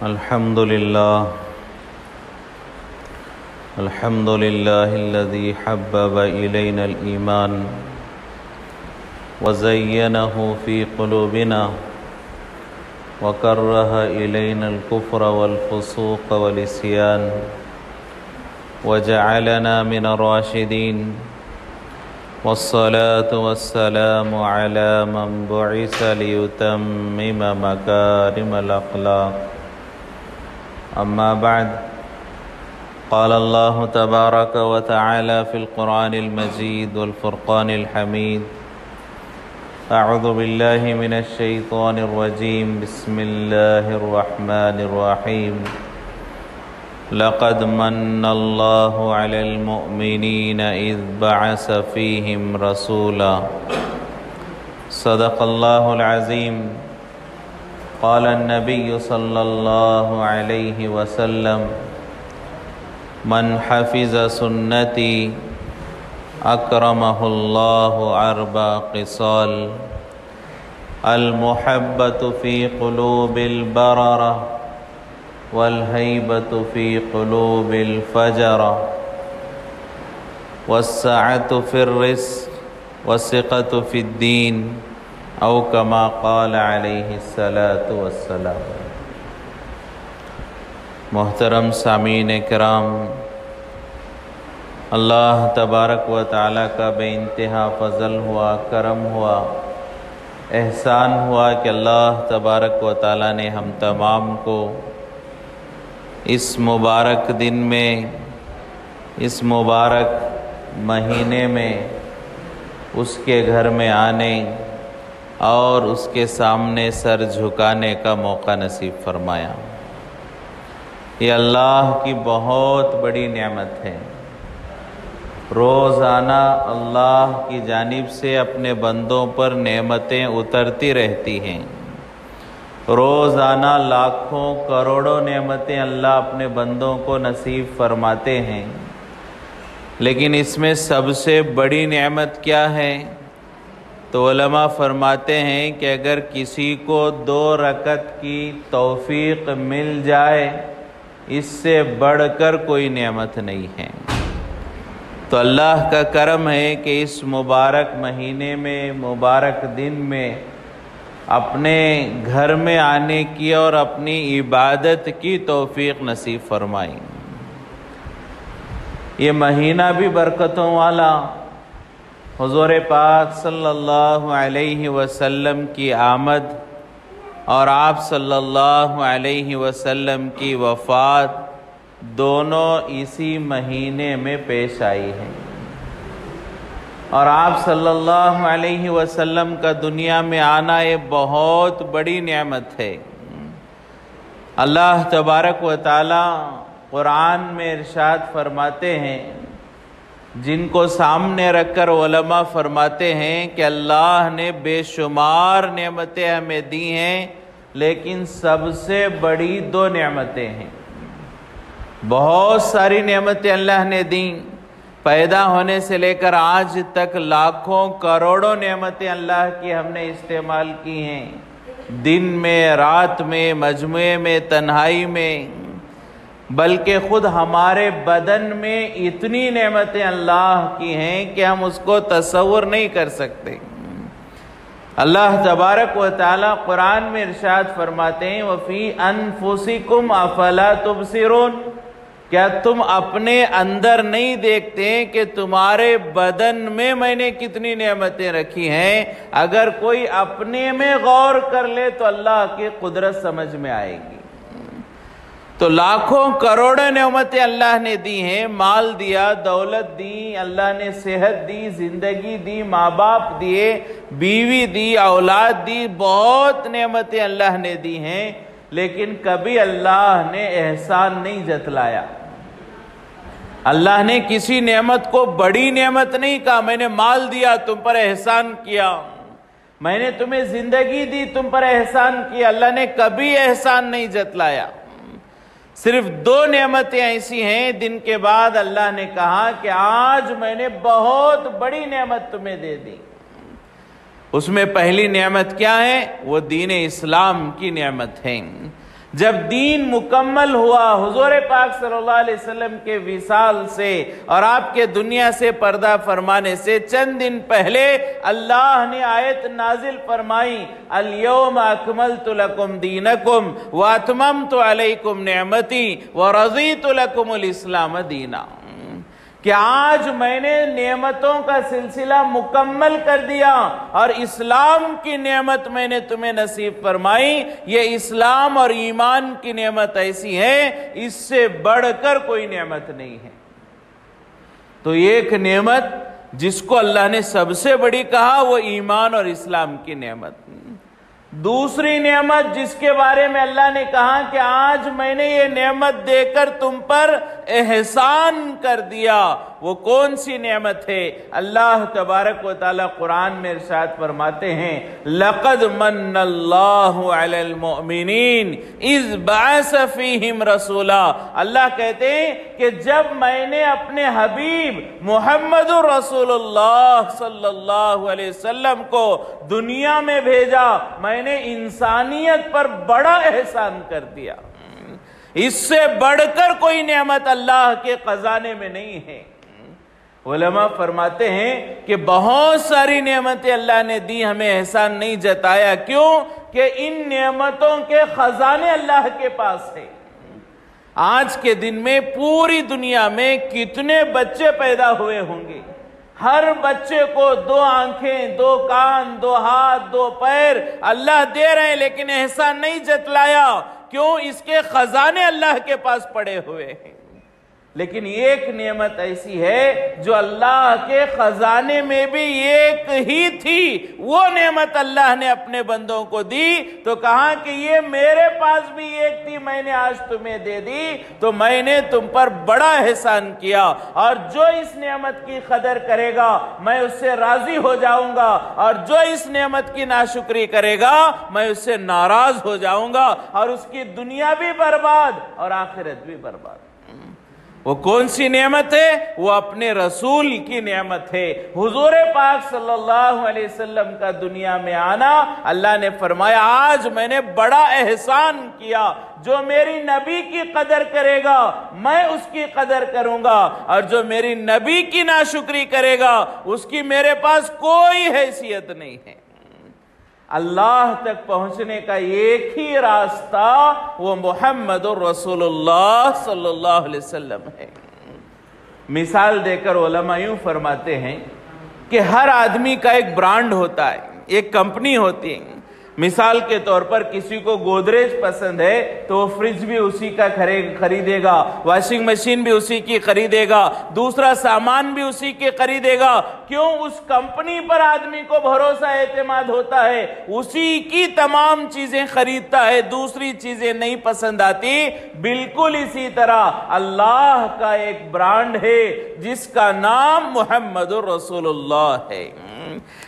الحمد لله الذي حبب إلينا الإيمان وزينه في قلوبنا وكره إلينا الكفر والفسوق والعصيان وجعلنا من الراشدين والصلاة والسلام على من بعث ليتمم مكارم الأخلاق. أما بعد، قال الله تبارك وتعالى في القرآن المجيد والفرقان الحميد: أعوذ بالله من الشيطان الرجيم، بسم الله الرحمن الرحيم. لقد من الله على المؤمنين إذ بعث فيهم رسولا. صدق الله العظيم. قال النبي صلى الله عليه وسلم: من حفظ سنتي أكرمه الله أربع خصال: المحبة في قلوب البررة، والهيبة في قلوب الفجرة، والسعة في الرزق، والثقة في الدين، او کما قال علیہ الصلاۃ والسلام. محترم سامعین کرام، اللہ تبارک و تعالیٰ کا بے انتہا فضل ہوا، کرم ہوا، احسان ہوا کہ اللہ تبارک و تعالیٰ نے ہم تمام کو اس مبارک دن میں، اس مبارک مہینے میں اس کے گھر میں آنے اور اس کے سامنے سر جھکانے کا موقع نصیب فرمایا. یہ اللہ کی بہت بڑی نعمت ہے. روزانہ اللہ کی جانب سے اپنے بندوں پر نعمتیں اترتی رہتی ہیں. روزانہ لاکھوں کروڑوں نعمتیں اللہ اپنے بندوں کو نصیب فرماتے ہیں. لیکن اس میں سب سے بڑی نعمت کیا ہے؟ تو علماء فرماتے ہیں کہ اگر کسی کو 2 رکعت کی توفیق مل جائے، اس سے بڑھ کر کوئی نعمت نہیں ہے. تو اللہ کا کرم ہے کہ اس مبارک مہینے میں، مبارک دن میں اپنے گھر میں آنے کی اور اپنی عبادت کی توفیق نصیب فرمائی. یہ مہینہ بھی برکتوں والا، حضور پاک صلی اللہ علیہ وسلم کی آمد اور آپ صلی اللہ علیہ وسلم کی وفات دونوں اسی مہینے میں پیش آئی ہیں. اور آپ صلی اللہ علیہ وسلم کا دنیا میں آنا یہ بہت بڑی نعمت ہے. اللہ تبارک و تعالی قرآن میں ارشاد فرماتے ہیں، جن کو سامنے رکھ کر علماء فرماتے ہیں کہ اللہ نے بے شمار نعمتیں ہمیں دی ہیں، لیکن سب سے بڑی 2 نعمتیں ہیں. بہت ساری نعمتیں اللہ نے دیں، پیدا ہونے سے لے کر آج تک لاکھوں کروڑوں نعمتیں اللہ کی ہم نے استعمال کی ہیں. دن میں، رات میں، مجموعے میں، تنہائی میں، بلکہ خود ہمارے بدن میں اتنی نعمتیں اللہ کی ہیں کہ ہم اس کو تصور نہیں کر سکتے. اللہ تبارک و تعالی قرآن میں ارشاد فرماتے ہیں: وَفِي أَنفُسِكُمْ أَفَلَا تُبْصِرُونَ. کیا تم اپنے اندر نہیں دیکھتے کہ تمہارے بدن میں نے کتنی نعمتیں رکھی ہیں؟ اگر کوئی اپنے میں غور کر لے تو اللہ کی قدرت سمجھ میں آئے گی. تو لاکھوں کروڑوں نعمتیں اللہ نے دی ہیں. مال دیا، دولت دی، اللہ نے صحت دی، زندگی دی، ماں باپ دیے، بیوی دی، اولاد دی، بہت نعمتیں اللہ نے دی ہیں. لیکن کبھی اللہ نے احسان نہیں جتلایا. اللہ نے کسی نعمت کو بڑی نعمت نہیں کہا، میں نے مال دیا تم پر احسان کیا، میں نے تمہیں زندگی دی تم پر احسان کیا. اللہ نے کبھی احسان نہیں جتلایا. صرف 2 نعمتیں ایسی ہیں جن کے بعد اللہ نے کہا کہ آج میں نے بہت بڑی نعمت تمہیں دے دی. اس میں پہلی نعمت کیا ہے؟ وہ دین اسلام کی نعمت ہے. جب دین مکمل ہوا حضور پاک صلی اللہ علیہ وسلم کے وصال سے اور آپ کے دنیا سے پردہ فرمانے سے چند دن پہلے اللہ نے آیت نازل فرمائی، الیوم اکملت لکم دینکم واتممت علیکم نعمتی ورضیت لکم الاسلام دینا، کہ آج میں نے نعمتوں کا سلسلہ مکمل کر دیا اور اسلام کی نعمت میں نے تمہیں نصیب فرمائی۔ یہ اسلام اور ایمان کی نعمت ایسی ہے، اس سے بڑھ کر کوئی نعمت نہیں ہے۔ تو ایک نعمت جس کو اللہ نے سب سے بڑی کہا وہ ایمان اور اسلام کی نعمت۔ دوسری نعمت جس کے بارے میں اللہ نے کہا کہ آج میں نے یہ نعمت دے کر تم پر احسان کر دیا، وہ کون سی نعمت ہے؟ اللہ تبارک و تعالی قرآن میں ارشاد فرماتے ہیں، لَقَدْ مَنَّ اللَّهُ عَلَى الْمُؤْمِنِينَ إِذْ بَعَثَ فِيهِمْ رَسُولًا۔ اللہ کہتے ہیں کہ جب میں نے اپنے حبیب محمد رسول اللہ صلی اللہ علیہ وسلم کو دنیا میں بھیجا، میں نے انسانیت پر بڑا احسان کر دیا۔ اس سے بڑھ کر کوئی نعمت اللہ کے خزانے میں نہیں ہے۔ علماء فرماتے ہیں کہ بہت ساری نعمتیں اللہ نے دی، ہمیں احسان نہیں جتایا، کیوں کہ ان نعمتوں کے خزانے اللہ کے پاس ہیں۔ آج کے دن میں پوری دنیا میں کتنے بچے پیدا ہوئے ہوں گے، ہر بچے کو 2 آنکھیں، 2 کان، 2 ہاتھ، 2 پیر اللہ دے رہے ہیں، لیکن احسان نہیں جتلایا، کیوں؟ اس کے خزانے اللہ کے پاس پڑے ہوئے ہیں۔ لیکن ایک نعمت ایسی ہے جو اللہ کے خزانے میں بھی ایک ہی تھی، وہ نعمت اللہ نے اپنے بندوں کو دی تو کہا کہ یہ میرے پاس بھی ایک تھی، میں نے آج تمہیں دے دی، تو میں نے تم پر بڑا احسان کیا، اور جو اس نعمت کی قدر کرے گا میں اس سے راضی ہو جاؤں گا، اور جو اس نعمت کی ناشکری کرے گا میں اس سے ناراض ہو جاؤں گا، اور اس کی دنیا بھی برباد اور آخرت بھی برباد۔ وہ کون سی نعمت ہے؟ وہ اپنے رسول کی نعمت ہے۔ حضور پاک صلی اللہ علیہ وسلم کا دنیا میں آنا، اللہ نے فرمایا آج میں نے بڑا احسان کیا، جو میری نبی کی قدر کرے گا میں اس کی قدر کروں گا، اور جو میری نبی کی ناشکری کرے گا اس کی میرے پاس کوئی حیثیت نہیں ہے۔ اللہ تک پہنچنے کا ایک ہی راستہ وہ محمد رسول اللہ صلی اللہ علیہ وسلم ہے۔ مثال دے کر علماء یوں فرماتے ہیں کہ ہر آدمی کا ایک برانڈ ہوتا ہے، ایک کمپنی ہوتی ہے۔ مثال کے طور پر کسی کو گودریج پسند ہے تو وہ فریج بھی اسی کا خریدے گا، واشنگ مشین بھی اسی کی خریدے گا، دوسرا سامان بھی اسی کے خریدے گا، کیوں؟ اس کمپنی پر آدمی کو بھروسہ اعتماد ہوتا ہے، اسی کی تمام چیزیں خریدتا ہے، دوسری چیزیں نہیں پسند آتی۔ بالکل اسی طرح اللہ کا ایک برانڈ ہے جس کا نام محمد رسول اللہ ہے۔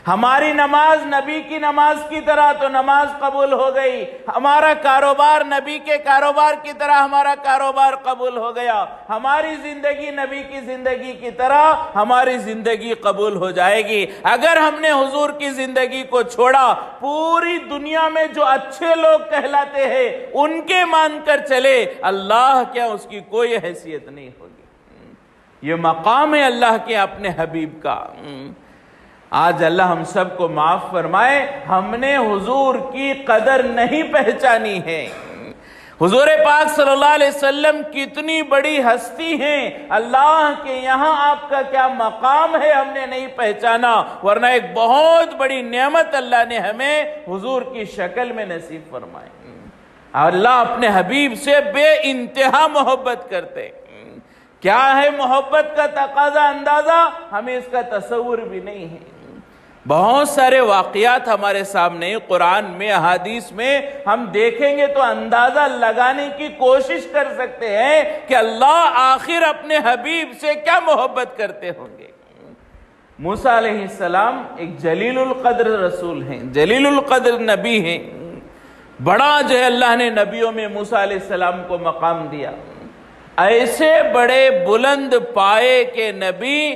ہماری نماز نبی کی نماز کی طرح تو نماز قبول ہو گئی، ہمارا کاروبار نبی کے کاروبار کی طرح ہمارا کاروبار قبول ہو گیا، ہماری زندگی نبی کی زندگی کی طرح ہماری زندگی قبول ہو جائے گی۔ اگر ہم نے حضور کی زندگی کو چھوڑا، پوری دنیا میں جو اچھے لوگ کہلاتے ہیں ان کے مان کر چلے، اللہ کیا اس کی کوئی حیثیت نہیں ہوگی۔ یہ مقام ہے اللہ کے اپنے حبیب کا۔ آج اللہ ہم سب کو معاف فرمائے، ہم نے حضور کی قدر نہیں پہچانی ہے۔ حضور پاک صلی اللہ علیہ وسلم کتنی بڑی ہستی ہیں، اللہ کے یہاں آپ کا کیا مقام ہے ہم نے نہیں پہچانا، ورنہ ایک بہت بڑی نعمت اللہ نے ہمیں حضور کی شکل میں نصیب فرمائی۔ اللہ اپنے حبیب سے بے انتہا محبت کرتے۔ کیا ہے محبت کا تقاضا، اندازہ ہمیں اس کا تصور بھی نہیں ہے۔ بہت سارے واقعات ہمارے سامنے قرآن میں، احادیث میں ہم دیکھیں گے تو اندازہ لگانے کی کوشش کر سکتے ہیں کہ اللہ آخر اپنے حبیب سے کیا محبت کرتے ہوں گے۔ موسیٰ علیہ السلام ایک جلیل القدر رسول ہیں، جلیل القدر نبی ہیں، بڑا جو ہے اللہ نے نبیوں میں موسیٰ علیہ السلام کو مقام دیا۔ ایسے بڑے بلند پائے کے نبی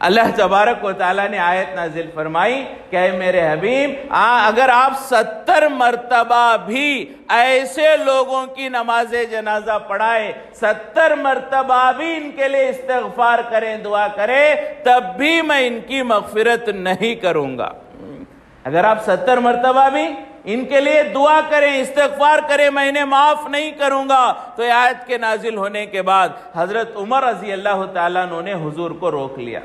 اللہ تبارک و تعالیٰ نے آیت نازل فرمائی کہ اے میرے حبیب اگر آپ 70 مرتبہ بھی ایسے لوگوں کی نماز جنازہ پڑھائے، 70 مرتبہ بھی ان کے لیے استغفار کریں، دعا کریں، تب بھی میں ان کی مغفرت نہیں کروں گا۔ اگر آپ 70 مرتبہ بھی ان کے لیے دعا کریں، استغفار کریں، میں انہیں معاف نہیں کروں گا۔ تو یہ آیت کے نازل ہونے کے بعد حضرت عمر رضی اللہ تعالیٰ عنہ نے حضور کو روک لیا۔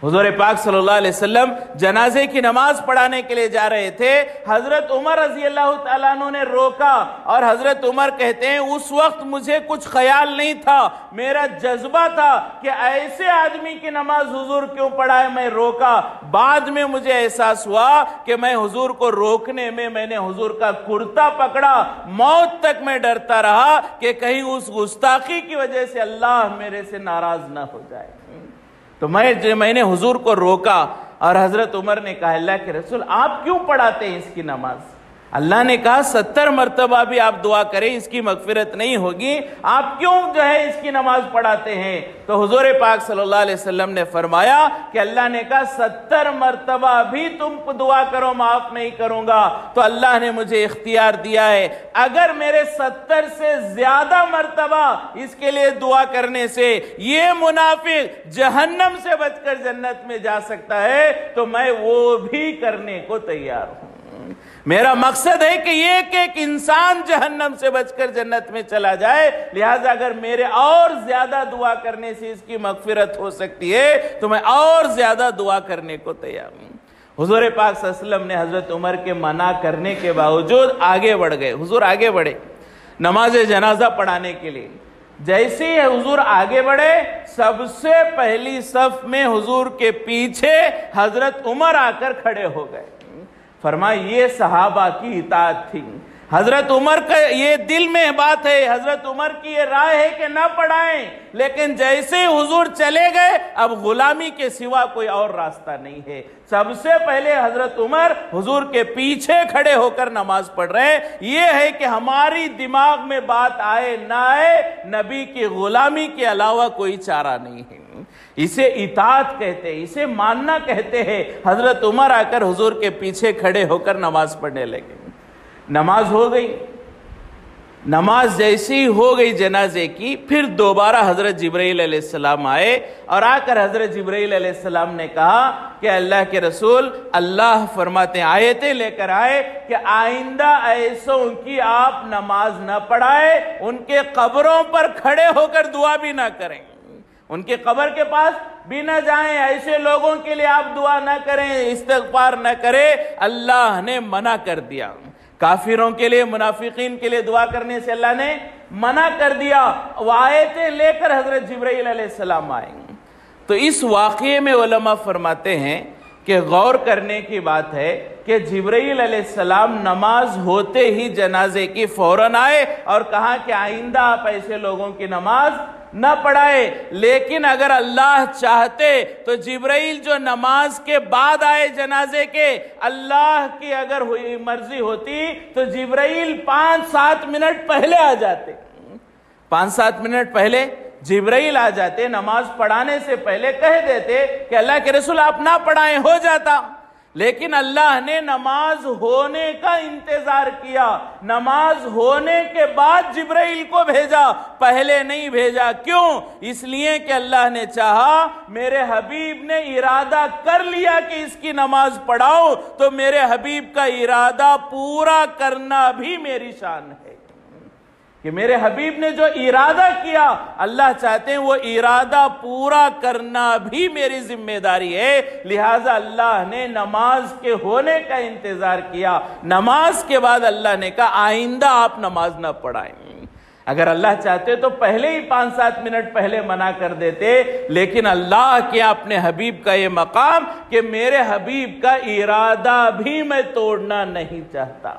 حضور پاک صلی اللہ علیہ وسلم جنازے کی نماز پڑھانے کے لیے جا رہے تھے، حضرت عمر رضی اللہ تعالیٰ عنہ نے روکا، اور حضرت عمر کہتے ہیں اس وقت مجھے کچھ خیال نہیں تھا، میرا جذبہ تھا کہ ایسے آدمی کی نماز حضور کیوں پڑھائے، میں روکا۔ بعد میں مجھے احساس ہوا کہ میں حضور کو روکنے میں نے حضور کا کرتا پکڑا، موت تک میں ڈرتا رہا کہ کہیں اس گستاخی کی وجہ سے اللہ میرے سے ناراض نہ ہو جائے۔ تو میں نے حضور کو روکا، اور حضرت عمر نے کہا اللہ کے رسول آپ کیوں پڑھاتے ہیں اس کی نماز؟ اللہ نے کہا 70 مرتبہ بھی آپ دعا کریں اس کی مغفرت نہیں ہوگی، آپ کیوں اس کی نماز پڑھاتے ہیں؟ تو حضور پاک صلی اللہ علیہ وسلم نے فرمایا کہ اللہ نے کہا 70 مرتبہ بھی تم کو دعا کرو معاف نہیں کروں گا۔ تو اللہ نے مجھے اختیار دیا ہے، اگر میرے 70 سے زیادہ مرتبہ اس کے لیے دعا کرنے سے یہ منافق جہنم سے بچ کر جنت میں جا سکتا ہے تو میں وہ بھی کرنے کو تیار ہوں۔ میرا مقصد ہے کہ ایک ایک انسان جہنم سے بچ کر جنت میں چلا جائے، لہٰذا اگر میرے اور زیادہ دعا کرنے سے اس کی مغفرت ہو سکتی ہے تو میں اور زیادہ دعا کرنے کو تیار ہوں۔ حضور پاک صلی اللہ علیہ وسلم نے حضرت عمر کے منع کرنے کے باوجود آگے بڑھ گئے، حضور آگے بڑھے نماز جنازہ پڑھانے کے لیے۔ جیسے ہی حضور آگے بڑھے، سب سے پہلی صف میں حضور کے پیچھے حضرت عمر آ کر کھڑے ہو گئے۔ فرمایا یہ صحابہ کی اطاعت تھی۔ حضرت عمر کا یہ دل میں بات ہے، حضرت عمر کی یہ رائے ہے کہ نہ پڑھائیں، لیکن جیسے حضور چلے گئے اب غلامی کے سوا کوئی اور راستہ نہیں ہے۔ سب سے پہلے حضرت عمر حضور کے پیچھے کھڑے ہو کر نماز پڑھ رہے ہیں۔ یہ ہے کہ ہماری دماغ میں بات آئے نہ آئے، نبی کی غلامی کے علاوہ کوئی چارہ نہیں ہے۔ اسے اطاعت کہتے ہیں، اسے ماننا کہتے ہیں۔ حضرت عمر آ کر حضور کے پیچھے کھڑے ہو کر نماز پڑھنے لگے۔ نماز ہو گئی، نماز جیسی ہو گئی جنازے کی، پھر دوبارہ حضرت جبرائیل علیہ السلام آئے، اور آ کر حضرت جبرائیل علیہ السلام نے کہا کہ اللہ کے رسول اللہ فرماتے ہیں، آیتیں لے کر آئے کہ آئندہ ایسوں کی آپ نماز نہ پڑھائے، ان کے قبروں پر کھڑے ہو کر دعا بھی نہ کریں، ان کے قبر کے پاس بھی نہ جائیں، ایسے لوگوں کے لیے آپ دعا نہ کریں، استغفار نہ کریں۔ اللہ نے منع کر دیا، کافروں کے لیے، منافقین کے لیے دعا کرنے سے اللہ نے منع کر دیا۔ وہ آیتیں لے کر حضرت جبرائیل علیہ السلام آئیں۔ تو اس واقعے میں علماء فرماتے ہیں کہ غور کرنے کی بات ہے کہ جبرائیل علیہ السلام نماز ہوتے ہی جنازے کی فوراً آئے اور کہا کہ آئندہ آپ ایسے لوگوں کی نماز نہ پڑھائے، لیکن اگر اللہ چاہتے تو جبرائیل جو نماز کے بعد آئے جنازے کے، اللہ کی اگر مرضی ہوتی تو جبرائیل 5-7 منٹ پہلے آ جاتے، 5-7 منٹ پہلے جبرائیل آ جاتے، نماز پڑھانے سے پہلے کہہ دیتے کہ اللہ کے رسول آپ نہ پڑھائیں، ہو جاتا۔ لیکن اللہ نے نماز ہونے کا انتظار کیا، نماز ہونے کے بعد جبرائیل کو بھیجا، پہلے نہیں بھیجا۔ کیوں؟ اس لیے کہ اللہ نے چاہا، میرے حبیب نے ارادہ کر لیا کہ اس کی نماز پڑھاؤ، تو میرے حبیب کا ارادہ پورا کرنا بھی میری شان ہے، کہ میرے حبیب نے جو ارادہ کیا اللہ چاہتے ہیں وہ ارادہ پورا کرنا بھی میری ذمہ داری ہے۔ لہٰذا اللہ نے نماز کے ہونے کا انتظار کیا، نماز کے بعد اللہ نے کہا آئندہ آپ نماز نہ پڑھائیں۔ اگر اللہ چاہتے تو پہلے ہی 5-7 منٹ پہلے منع کر دیتے، لیکن اللہ کے اپنے حبیب کا یہ مقام کہ میرے حبیب کا ارادہ بھی میں توڑنا نہیں چاہتا،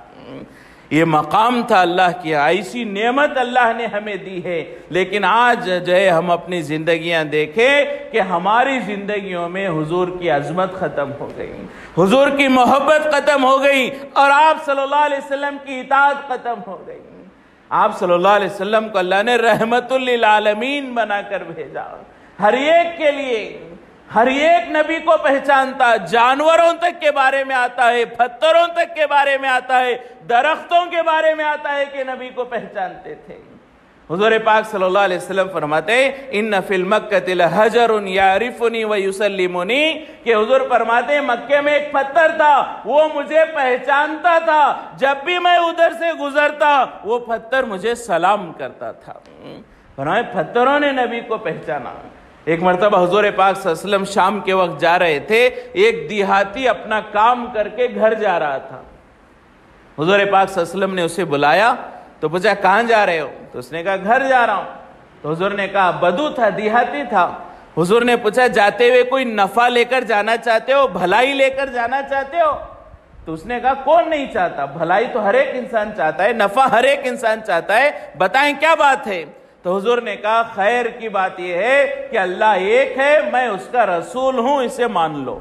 یہ مقام تھا اللہ کی، ایسی نعمت اللہ نے ہمیں دی ہے۔ لیکن آج جو ہے ہم اپنی زندگیاں دیکھیں کہ ہماری زندگیوں میں حضور کی عظمت ختم ہو گئی، حضور کی محبت ختم ہو گئی، اور آپ صلی اللہ علیہ وسلم کی اطاعت ختم ہو گئی۔ آپ صلی اللہ علیہ وسلم کو اللہ نے رحمت للعالمین بنا کر بھیجا، ہر ایک کے لیے، ہر ایک نبی کو پہچانتا، جانوروں تک کے بارے میں آتا ہے، پتھروں تک کے بارے میں آتا ہے، درختوں کے بارے میں آتا ہے کہ نبی کو پہچانتے تھے۔ حضور پاک صلی اللہ علیہ وسلم فرماتے ہیں ان فی المکۃ لحجر یعرفنی ویسلمنی، کہ حضور فرماتے ہیں مکے میں ایک پتھر تھا، وہ مجھے پہچانتا تھا، جب بھی میں ادھر سے گزرتا وہ پتھر مجھے سلام کرتا تھا۔ فرمایا پتھروں نے نبی کو پہچانا۔ ایک مرتبہ حضور پاک صلی اللہ علیہ وسلم شام کے وقت جا رہے تھے، ایک دیہاتی اپنا کام کر کے گھر جا رہا تھا۔ حضور پاک صلی اللہ علیہ وسلم نے اسے بلایا تو پوچھا کہاں جا رہے ہو؟ تو اس نے کہا گھر جا رہا ہوں۔ تو حضور نے کہا بدو تھا، دیہاتی تھا۔ حضور نے پوچھا جاتے ہوئے کوئی نفع لے کر جانا چاہتے ہو، بھلائی لے کر جانا چاہتے ہو؟ تو اس نے کہا کون نہیں چاہتا، بھلائی تو ہر ایک انسان چاہتا ہے، نفع ہر ایک انسان چاہتا ہے، بتائیں کیا بات ہے؟ تو حضور نے کہا خیر کی بات یہ ہے کہ اللہ ایک ہے، میں اس کا رسول ہوں، اسے مان لو۔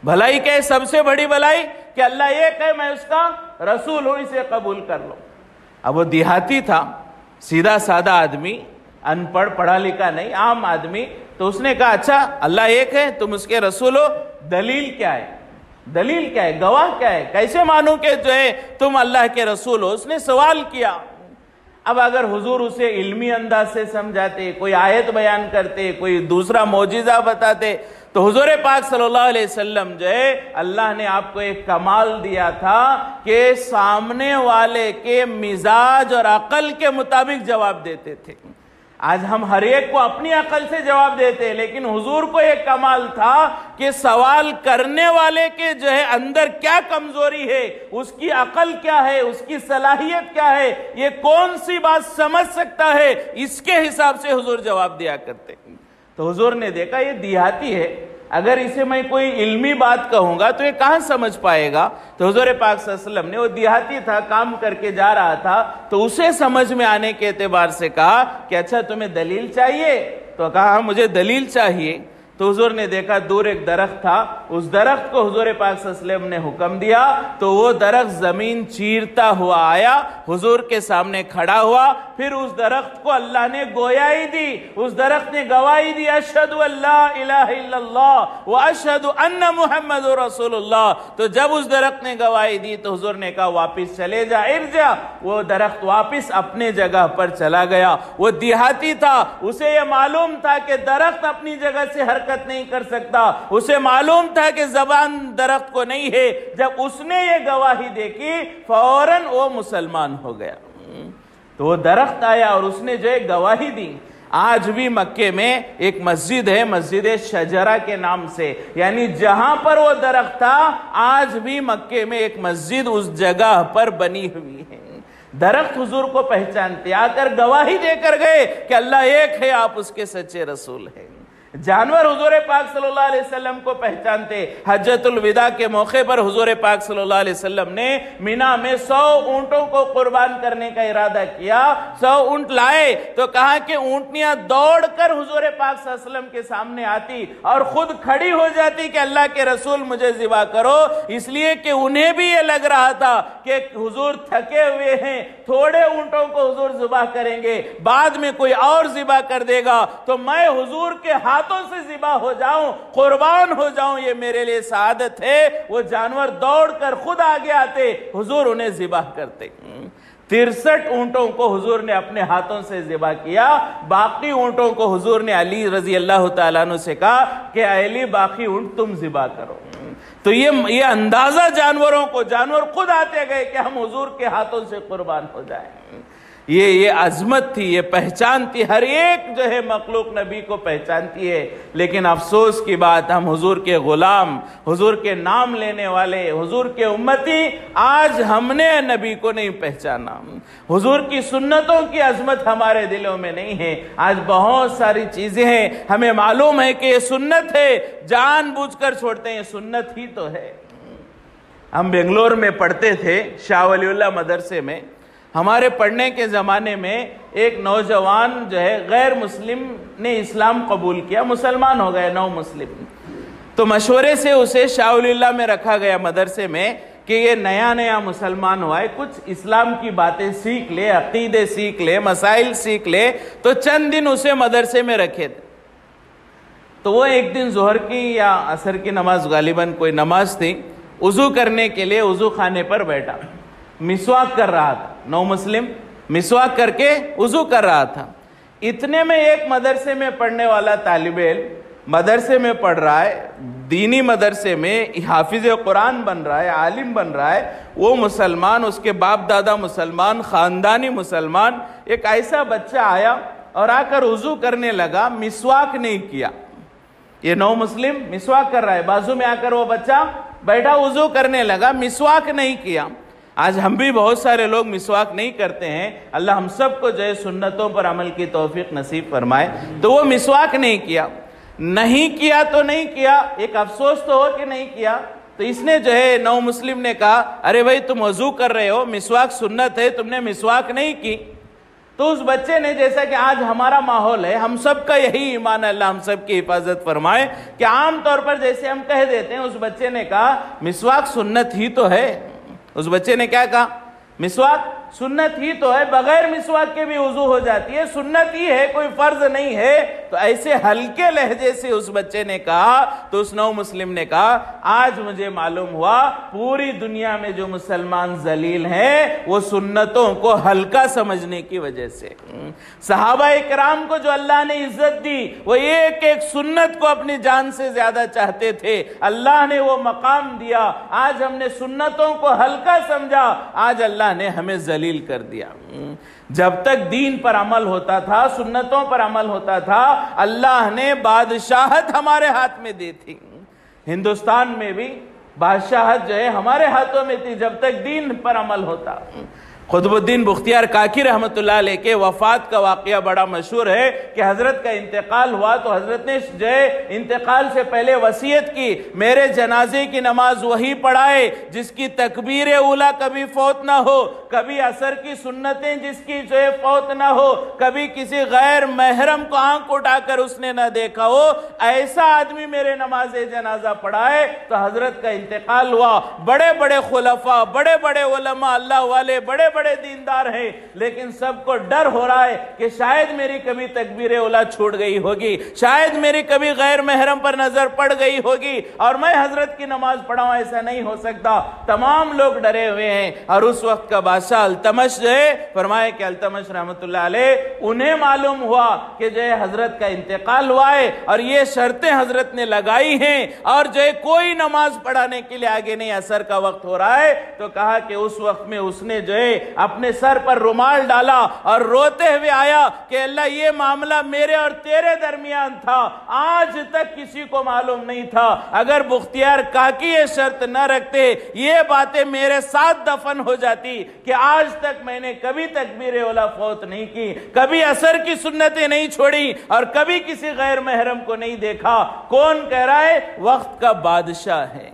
بھلائی کیا ہے؟ سب سے بڑی بھلائی کہ اللہ ایک ہے، میں اس کا رسول ہوں، اسے قبول کر لو۔ اب وہ دیہاتی تھا، سیدھا سادہ آدمی، ان پڑھ پڑھا لکھا نہیں، عام آدمی۔ تو اس نے کہا اچھا اللہ ایک ہے، تم اس کے رسول ہو، دلیل کیا ہے؟ دلیل کیا ہے؟ گواہ کیا ہے؟ کیسے مانوں کہ جو ہے تم اللہ کے رسول ہو؟ اس نے سوال کیا۔ اب اگر حضور اسے علمی انداز سے سمجھاتے، کوئی آیت بیان کرتے، کوئی دوسرا معجزہ بتاتے، تو حضور پاک صلی اللہ علیہ وسلم جو ہے اللہ نے آپ کو ایک کمال دیا تھا کہ سامنے والے کے مزاج اور عقل کے مطابق جواب دیتے تھے۔ آج ہم ہر ایک کو اپنی عقل سے جواب دیتے ہیں، لیکن حضور کو ایک کمال تھا کہ سوال کرنے والے کے جو ہے اندر کیا کمزوری ہے، اس کی عقل کیا ہے، اس کی صلاحیت کیا ہے، یہ کون سی بات سمجھ سکتا ہے، اس کے حساب سے حضور جواب دیا کرتے۔ تو حضور نے دیکھا یہ دیہاتی ہے، اگر اسے میں کوئی علمی بات کہوں گا تو یہ کہاں سمجھ پائے گا؟ تو حضور پاک صلی اللہ علیہ وسلم نے، وہ دیہاتی تھا، کام کر کے جا رہا تھا، تو اسے سمجھ میں آنے کے اعتبار سے کہا کہ اچھا تمہیں دلیل چاہیے؟ تو کہا مجھے دلیل چاہیے۔ تو حضور نے دیکھا دور ایک درخت تھا، اس درخت کو حضور پاک صلی اللہ علیہ وسلم نے حکم دیا تو وہ درخت زمین چیرتا ہوا آیا، حضور کے سامنے کھڑا ہوا، پھر اس درخت کو اللہ نے گویائی دی، اس درخت نے گواہی دی اشہد ان لا الہ الا اللہ واشہد ان محمد رسول اللہ۔ تو جب اس درخت نے گواہی دی تو حضور نے کہا واپس چلے جا، ارجع۔ وہ درخت واپس اپنے جگہ پر چلا گیا۔ وہ دیہاتی تھا، اسے یہ معلوم تھا کہ درخت اپنی جگہ سے حرکت نہیں کر سکتا، اسے معلوم تھا کہ زبان درخت کو نہیں ہے۔ جب اس نے یہ گواہی دیکھی فوراً وہ مسلمان ہو گیا۔ تو وہ درخت آیا اور اس نے جو ہے گواہی دی۔ آج بھی مکے میں ایک مسجد ہے، مسجد شجرہ کے نام سے، یعنی جہاں پر وہ درخت تھا آج بھی مکے میں ایک مسجد اس جگہ پر بنی ہوئی ہے۔ درخت حضور کو پہچانتے، آ کر گواہی دے کر گئے کہ اللہ ایک ہے، آپ اس کے سچے رسول ہیں۔ جانور حضور پاک صلی اللہ علیہ وسلم کو پہچانتے۔ حجۃ الوداع کے موقع پر حضور پاک صلی اللہ علیہ وسلم نے مینا میں 100 اونٹوں کو قربان کرنے کا ارادہ کیا۔ 100 اونٹ لائے تو کہا کہ اونٹنیاں دوڑ کر حضور پاک صلی اللہ علیہ وسلم کے سامنے آتی اور خود کھڑی ہو جاتی کہ اللہ کے رسول مجھے ذبح کرو، اس لیے کہ انہیں بھی یہ لگ رہا تھا کہ حضور تھکے ہوئے ہیں، تھوڑے اونٹوں کو حضور ذبح کریں گے، بعد میں کوئی اور ذبح کر دے گا تو میں حضور کے ہاتھوں سے ذبح ہو جاؤں، قربان ہو جاؤں، یہ میرے لیے سعادت ہے۔ وہ جانور دوڑ کر خود آگے آتے، حضور انہیں ذبح کرتے۔ 63 اونٹوں کو حضور نے اپنے ہاتھوں سے ذبح کیا، باقی اونٹوں کو حضور نے علی رضی اللہ تعالیٰ عنہ سے کہا کہ علی باقی اونٹ تم ذبح کرو۔ تو یہ اندازہ جانوروں کو، جانور خود آتے گئے کہ ہم حضور کے ہاتھوں سے قربان ہو جائیں۔ یہ عظمت تھی، یہ پہچان تھی، ہر ایک جو ہے مخلوق نبی کو پہچانتی ہے، لیکن افسوس کی بات ہم حضور کے غلام، حضور کے نام لینے والے، حضور کے امتی، آج ہم نے نبی کو نہیں پہچانا۔ حضور کی سنتوں کی عظمت ہمارے دلوں میں نہیں ہے۔ آج بہت ساری چیزیں ہیں، ہمیں معلوم ہے کہ یہ سنت ہے، جان بوجھ کر چھوڑتے ہیں، یہ سنت ہی تو ہے۔ ہم بنگلور میں پڑھتے تھے شاہ ولی اللہ مدرسے میں، ہمارے پڑھنے کے زمانے میں ایک نوجوان جو ہے غیر مسلم نے اسلام قبول کیا، مسلمان ہو گئے، نو مسلم۔ تو مشورے سے اسے شاہ ولی اللہ میں رکھا گیا مدرسے میں کہ یہ نیا مسلمان ہوا ہے، کچھ اسلام کی باتیں سیکھ لے، عقیدے سیکھ لے، مسائل سیکھ لے۔ تو چند دن اسے مدرسے میں رکھے تھے۔ تو وہ ایک دن ظہر کی یا عصر کی نماز، غالباً کوئی نماز تھی، وضو کرنے کے لیے وضو خانے پر بیٹھا، مسواک کر رہا تھا، نو مسلم مسواک کر کے وضو کر رہا تھا۔ اتنے میں ایک مدرسے میں پڑھنے والا طالب علم مدرسے میں پڑھ رہا ہے، دینی مدرسے میں حافظ قرآن بن رہا ہے، عالم بن رہا ہے، وہ مسلمان، اس کے باپ دادا مسلمان، خاندانی مسلمان، ایک ایسا بچہ آیا اور آ کر وضو کرنے لگا، مسواک نہیں کیا۔ یہ نو مسلم مسواک کر رہا ہے، بازو میں آ کر وہ بچہ بیٹھا وضو کرنے لگا، مسواک نہیں کیا۔ آج ہم بھی بہت سارے لوگ مسواک نہیں کرتے ہیں، اللہ ہم سب کو جو ہے سنتوں پر عمل کی توفیق نصیب فرمائے۔ تو وہ مسواک نہیں کیا، نہیں کیا تو نہیں کیا، ایک افسوس تو ہو کہ نہیں کیا۔ تو اس نے جو ہے نو مسلم نے کہا، ارے بھائی تم وضو کر رہے ہو، مسواک سنت ہے، تم نے مسواک نہیں کی۔ تو اس بچے نے، جیسا کہ آج ہمارا ماحول ہے، ہم سب کا یہی ایمان ہے، اللہ ہم سب کی حفاظت فرمائے، کہ عام طور پر جیسے ہم کہہ دیتے ہیں، اس بچے نے کہا مسواک سنت ہی تو ہے۔ اس بچے نے کیا کہا؟ مسواک سنت ہی تو ہے، بغیر مسواک کے بھی وضو ہو جاتی ہے، سنت ہی ہے، کوئی فرض نہیں ہے۔ تو ایسے ہلکے لہجے سے اس بچے نے کہا، تو اس نو مسلم نے کہا، آج مجھے معلوم ہوا پوری دنیا میں جو مسلمان ذلیل ہیں وہ سنتوں کو ہلکا سمجھنے کی وجہ سے۔ صحابہ اکرام کو جو اللہ نے عزت دی، وہ ایک ایک سنت کو اپنی جان سے زیادہ چاہتے تھے، اللہ نے وہ مقام دیا۔ آج ہم نے سنتوں کو ہلکا سمجھا، آج اللہ نے ہمیں ذلیل کر دیا۔ جب تک دین پر عمل ہوتا تھا، سنتوں پر عمل ہوتا تھا، اللہ نے بادشاہت ہمارے ہاتھ میں دی تھی۔ ہندوستان میں بھی بادشاہت جو ہے ہمارے ہاتھوں میں تھی جب تک دین پر عمل ہوتا۔ قطب الدین بختیار کاکی رحمۃ اللہ علیہ کے وفات کا واقعہ بڑا مشہور ہے کہ حضرت کا انتقال ہوا تو حضرت نے جو ہے انتقال سے پہلے وصیت کی، میرے جنازے کی نماز وہی پڑھائے جس کی تکبیر اولا کبھی فوت نہ ہو، کبھی عصر کی سنتیں جس کی جو ہے فوت نہ ہو، کبھی کسی غیر محرم کو آنکھ اٹھا کر اس نے نہ دیکھا ہو، ایسا آدمی میرے نماز جنازہ پڑھائے۔ تو حضرت کا انتقال ہوا، بڑے بڑے خلفاء، بڑے بڑے علماء، اللہ والے، بڑے بڑے دیندار ہیں، لیکن سب کو ڈر ہو رہا ہے کہ شاید میری کبھی تکبیر اولا چھوٹ گئی ہوگی، شاید میری کبھی غیر محرم پر نظر پڑ گئی ہوگی اور میں حضرت کی نماز پڑھاؤں، ایسا نہیں ہو سکتا۔ تمام لوگ ڈرے ہوئے ہیں۔ اور اس وقت کا بادشاہ التمش جو ہے، فرمائے کہ التمش رحمت اللہ علیہ، انہیں معلوم ہوا کہ جو ہے حضرت کا انتقال ہوا ہے اور یہ شرطیں حضرت نے لگائی ہیں اور جو ہے کوئی نماز پڑھانے کے لیے آگے نہیں، عصر کا وقت ہو رہا ہے۔ تو کہا کہ اس وقت میں اس نے جو ہے اپنے سر پر رومال ڈالا اور روتے ہوئے آیا کہ اللہ یہ معاملہ میرے اور تیرے درمیان تھا، آج تک کسی کو معلوم نہیں تھا، اگر بختیار کاکی یہ شرط نہ رکھتے، یہ باتیں میرے ساتھ دفن ہو جاتی کہ آج تک میں نے کبھی تکبیر اولا فوت نہیں کی، کبھی عصر کی سنتیں نہیں چھوڑی اور کبھی کسی غیر محرم کو نہیں دیکھا۔ کون کہہ رہا ہے؟ وقت کا بادشاہ ہے۔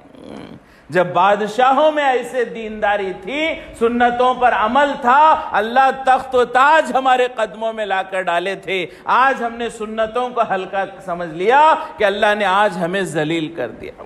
جب بادشاہوں میں ایسے دینداری تھی، سنتوں پر عمل تھا، اللہ تخت و تاج ہمارے قدموں میں لا کر ڈالے تھے۔ آج ہم نے سنتوں کو ہلکا سمجھ لیا کہ اللہ نے آج ہمیں ذلیل کر دیا۔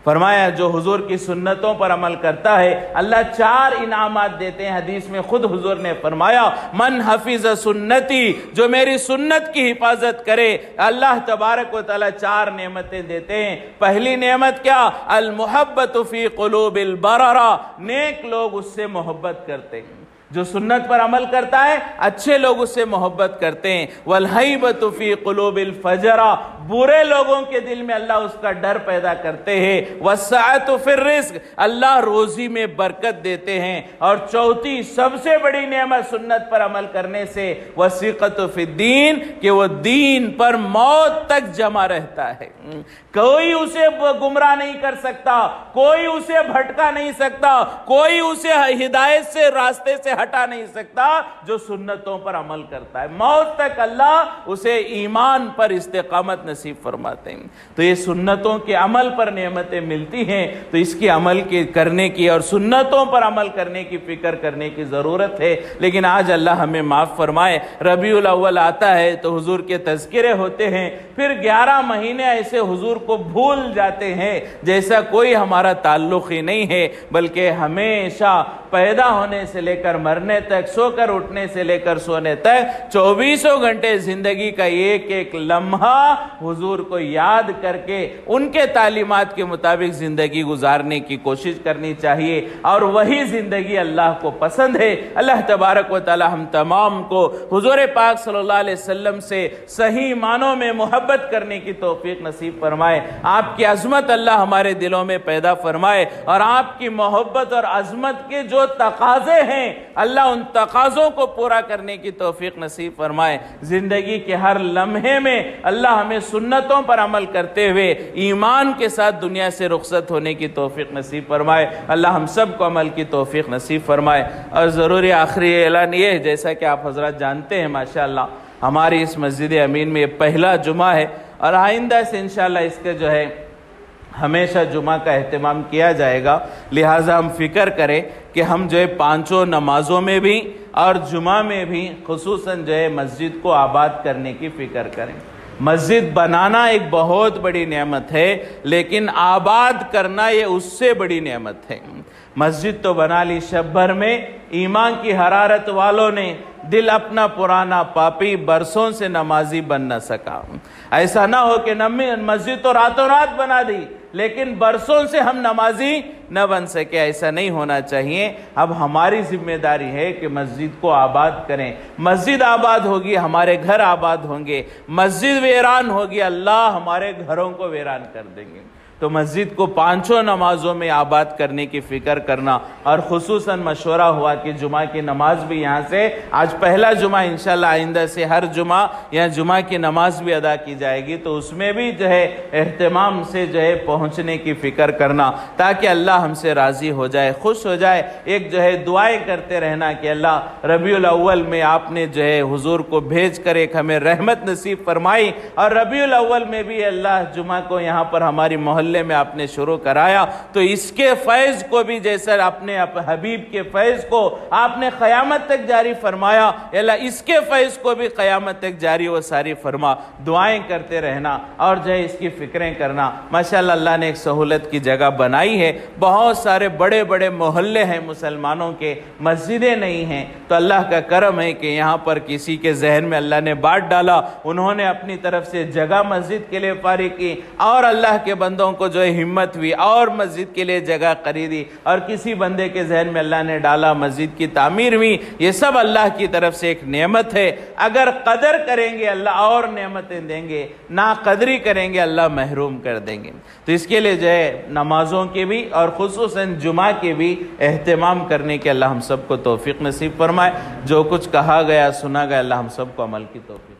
فرمایا جو حضور کی سنتوں پر عمل کرتا ہے اللہ 4 انعامات دیتے ہیں۔ حدیث میں خود حضور نے فرمایا، من حفظ سنتی، جو میری سنت کی حفاظت کرے، اللہ تبارک و تعالی 4 نعمتیں دیتے ہیں۔ پہلی نعمت کیا؟ المحبت فی قلوب البررہ، نیک لوگ اس سے محبت کرتے ہیں۔ جو سنت پر عمل کرتا ہے اچھے لوگ اس سے محبت کرتے ہیں۔ والہیبۃ فی قلوب الفجرہ، برے لوگوں کے دل میں اللہ اس کا ڈر پیدا کرتے ہیں۔ والسعۃ فی الرزق، اللہ روزی میں برکت دیتے ہیں۔ اور چوتھی سب سے بڑی نعمت سنت پر عمل کرنے سے وثیقۃ فی الدین، کہ وہ دین پر موت تک جمع رہتا ہے، کوئی اسے گمراہ نہیں کر سکتا، کوئی اسے بھٹکا نہیں سکتا، کوئی اسے ہدایت سے راستے سے ہٹا نہیں سکتا۔ جو سنتوں پر عمل کرتا ہے موت تک اللہ اسے ایمان پر استقامت نصیب فرماتے ہیں۔ تو یہ سنتوں کے عمل پر نعمتیں ملتی ہیں، تو اس کی عمل کرنے کی اور سنتوں پر عمل کرنے کی فکر کرنے کی ضرورت ہے۔ لیکن آج اللہ ہمیں معاف فرمائے، ربیع الاول آتا ہے تو حضور کے تذکرے ہوتے ہیں، پھر 11 مہینے ایسے حضور کو بھول جاتے ہیں جیسا کوئی ہمارا تعلق ہی نہیں ہے، بلکہ ہمیشہ پیدا ہونے سے لے کر مرنے تک، سو کر اٹھنے سے لے کر سونے تک 24 گھنٹے زندگی کا ایک ایک لمحہ حضور کو یاد کر کے ان کے تعلیمات کے مطابق زندگی گزارنے کی کوشش کرنی چاہیے، اور وہی زندگی اللہ کو پسند ہے۔ اللہ تبارک و تعالی ہم تمام کو حضور پاک صلی اللہ علیہ وسلم سے صحیح معنوں میں محبت کرنے کی توفیق نصیب فرمائے، آپ کی عظمت اللہ ہمارے دلوں میں پیدا فرمائے، اور آپ کی محبت اور عظمت کے جو تقاضے ہیں اللہ ان تقاضوں کو پورا کرنے کی توفیق نصیب فرمائے۔ زندگی کے ہر لمحے میں اللہ ہمیں سنتوں پر عمل کرتے ہوئے ایمان کے ساتھ دنیا سے رخصت ہونے کی توفیق نصیب فرمائے۔ اللہ ہم سب کو عمل کی توفیق نصیب فرمائے۔ اور ضروری آخری اعلان یہ ہے، جیسا کہ آپ حضرات جانتے ہیں ماشاءاللہ ہماری اس مسجد امین میں یہ پہلا جمعہ ہے، اور آئندہ سے انشاءاللہ اس کے جو ہے ہمیشہ جمعہ کا اہتمام کیا جائے گا، لہٰذا ہم فکر کریں کہ ہم جو ہے پانچوں نمازوں میں بھی اور جمعہ میں بھی خصوصاً جو ہے مسجد کو آباد کرنے کی فکر کریں۔ مسجد بنانا ایک بہت بڑی نعمت ہے، لیکن آباد کرنا یہ اس سے بڑی نعمت ہے۔ مسجد تو بنا لی شب بھر میں، ایمان کی حرارت والوں نے دل اپنا پرانا پاپی برسوں سے نمازی بن نہ سکا۔ ایسا نہ ہو کہ مسجد تو راتوں رات بنا دی لیکن برسوں سے ہم نمازی نہ بن سکے، ایسا نہیں ہونا چاہیے۔ اب ہماری ذمہ داری ہے کہ مسجد کو آباد کریں۔ مسجد آباد ہوگی ہمارے گھر آباد ہوں گے، مسجد ویران ہوگی اللہ ہمارے گھروں کو ویران کر دیں گے۔ تو مسجد کو پانچوں نمازوں میں آباد کرنے کی فکر کرنا، اور خصوصاً مشورہ ہوا کہ جمعہ کی نماز بھی یہاں سے آج پہلا جمعہ انشاءاللہ آئندہ سے ہر جمعہ یا جمعہ کی نماز بھی ادا کی جائے گی، تو اس میں بھی جو ہے اہتمام سے جو ہے پہنچنے کی فکر کرنا، تاکہ اللہ ہم سے راضی ہو جائے، خوش ہو جائے۔ ایک جو ہے دعائیں کرتے رہنا کہ اللہ ربیع الاول میں آپ نے جو ہے حضور کو بھیج کر ایک ہمیں رحمت نصیب فرمائی، اور ربیع الاول میں بھی اللہ جمعہ کو یہاں پر ہماری محلے میں آپ نے شروع کرایا، تو اس کے فیض کو بھی جیسا اپنے حبیب کے فیض کو آپ نے قیامت تک جاری فرمایا، اللہ اس کے فیض کو بھی قیامت تک جاری و ساری فرما۔ دعائیں کرتے رہنا اور جو ہے اس کی فکریں کرنا۔ ماشاءاللہ اللہ نے ایک سہولت کی جگہ بنائی ہے، بہت سارے بڑے بڑے محلے ہیں مسلمانوں کے، مسجدیں نہیں ہیں، تو اللہ کا کرم ہے کہ یہاں پر کسی کے ذہن میں اللہ نے بات ڈالا، انہوں نے اپنی طرف سے جگہ مسجد کے لیے فارغ کی، اور اللہ کے بندوں کو جو ہے ہمت ہوئی اور مسجد کے لیے جگہ خریدی، اور کسی بندے کے ذہن میں اللہ نے ڈالا مسجد کی تعمیر ہوئی۔ یہ سب اللہ کی طرف سے ایک نعمت ہے، اگر قدر کریں گے اللہ اور نعمتیں دیں گے، ناقدری کریں گے اللہ محروم کر دیں گے۔ تو اس کے لیے جو ہے نمازوں کے بھی اور خصوصاً جمعہ کے بھی اہتمام کرنے کے اللہ ہم سب کو توفیق نصیب فرمائے۔ جو کچھ کہا گیا سنا گیا اللہ ہم سب کو عمل کی توفیق